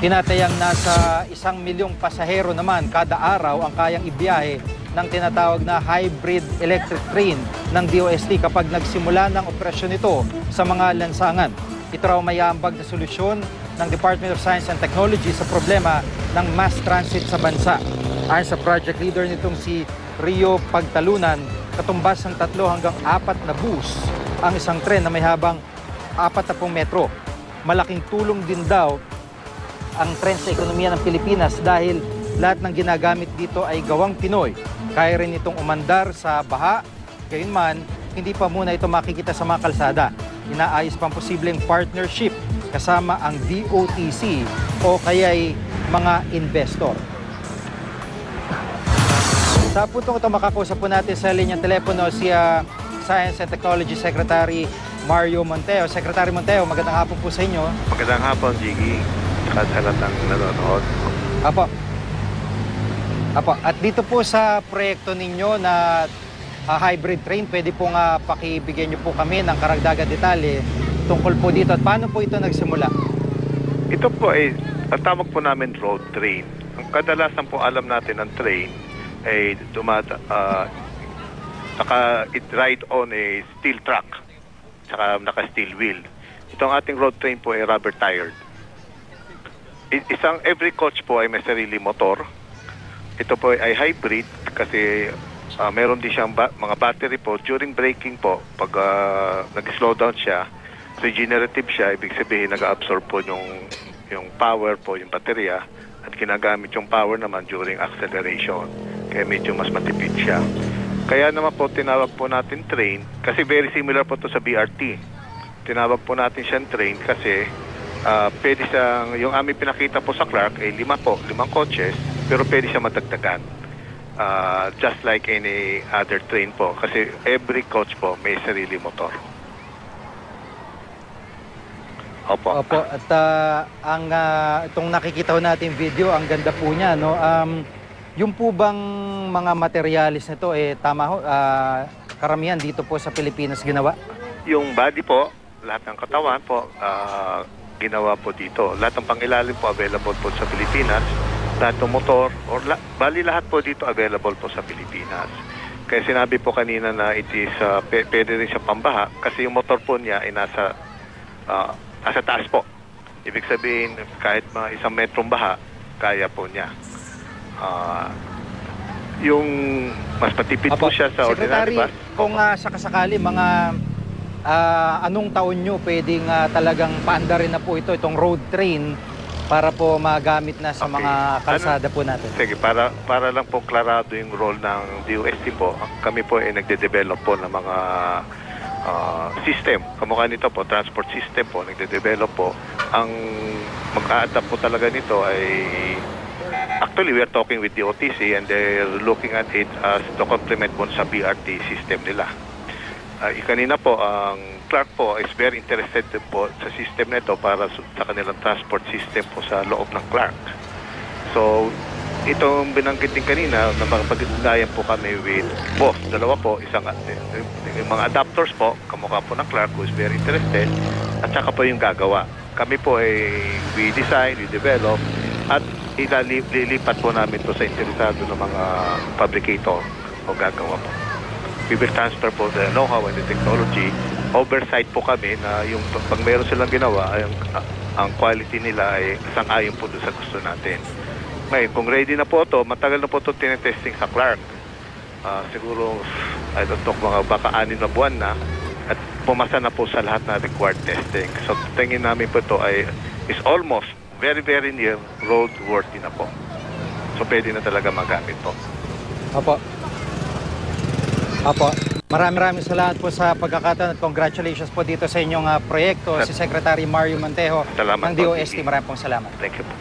Tinatayang nasa 1,000,000 pasahero naman kada araw ang kayang ibiyahe ng tinatawag na hybrid electric train ng DOST kapag nagsimula ng operasyon nito sa mga lansangan. Ito raw may ambag na solusyon ng Department of Science and Technology sa problema ng mass transit sa bansa. Ayon sa project leader nitong si Rio Pagtalunan, katumbas ng 3 hanggang 4 na bus ang isang tren na may habang 40 metro. Malaking tulong din daw ang tren sa ekonomiya ng Pilipinas dahil lahat ng ginagamit dito ay gawang Pinoy. Kaya rin itong umandar sa baha. Gayunman, hindi pa muna ito makikita sa mga kalsada. Inaayos pang posibleng partnership kasama ang DOTC o kaya'y mga investor. Sa puntong ito, makakausap po natin sa linyang telepono si Science and Technology Secretary Mario Monteo. Secretary Monteo, magandang hapon po sa inyo. Magandang hapon, Jiggy. At sa lahat ng nanonood. Apo. At dito po sa proyekto ninyo na hybrid train, pwede po nga pakibigyan nyo po kami ng karagdagang detalye tungkol po dito. At paano po ito nagsimula? Ito po ay, ang tawag po namin road train. Ang kadalasan po alam natin ng train ay it ride on a steel track, saka naka-steel wheel. Itong ating road train po ay rubber tired. Every coach po ay may sarili motor. Ito po ay hybrid kasi meron din siyang mga battery po. During braking po, pag nag-slow down siya, regenerative siya, ibig sabihin nag-absorb po yung power po, yung baterya, at ginagamit yung power naman during acceleration. Kaya medyo mas matipid siya. Kaya naman po tinawag po natin train kasi very similar po to sa BRT. Tinawag po natin siyang train kasi pwede siyang, yung aming pinakita po sa Clark ay 5 coaches, pero pwede siya madagdagan. Just like any other train po, kasi every coach po may sarili motor. Opo. At itong nakikita natin video, ang ganda po niya, no? Yung po bang mga materialis nito, tama ho, karamihan dito po sa Pilipinas ginawa? Yung body po, lahat ng katawan po, ginawa po dito. Lahat ng pangilalim po available po sa Pilipinas. Lahat ng motor, bali lahat po dito available po sa Pilipinas. Kaya sinabi po kanina na it is, pwede rin siya pambaha kasi yung motor po niya ay nasa taas po. Ibig sabihin, kahit mga 1 metrong baha, kaya po niya. Yung mas matipid po siya sa ordinary bus. Kung sakasakali, mga anong taon nyo pwedeng talagang paandarin na po itong road train para po magamit na sa mga kalsada po natin? Sige, para lang po klarado yung role ng DOST po, kami po ay nagde-develop po ng mga system. Kamukha nito po, transport system po, nagde-develop po. Ang mag-a-adapt po talaga nito ay, actually we are talking with DOTC and they're looking at it as to complement po sa BRT system nila. Kanina po, ang Clark po is very interested po sa system nito para sa kanilang transport system po sa loob ng Clark. So, itong binanggit din kanina, na makapag-ugnayan po kami with both. Dalawa po, yung mga adapters po, kamukha po ng Clark who is very interested, at saka po yung gagawa. Kami po ay we design, we develop, at ililipat po namin to sa interesado ng mga fabricator o gagawa po. We will transfer po the know-how and the technology. Oversight po kami na yung pag meron silang ginawa, ang quality nila ay sang-ayon po doon sa gusto natin. Ngayon, kung ready na po ito, matagal na po ito tinetesting sa Clark. Siguro, I don't know, mga baka 6 na buwan na at pumasa na po sa lahat na required testing. So, tingin namin po ito is almost very, very near roadworthy na po. So, pwede na talaga magamit po. Apo, maraming salamat po sa pagkakataon at congratulations po dito sa inyong proyekto. Si Secretary Mario Monteo ng DOST. Maraming salamat. Thank you po.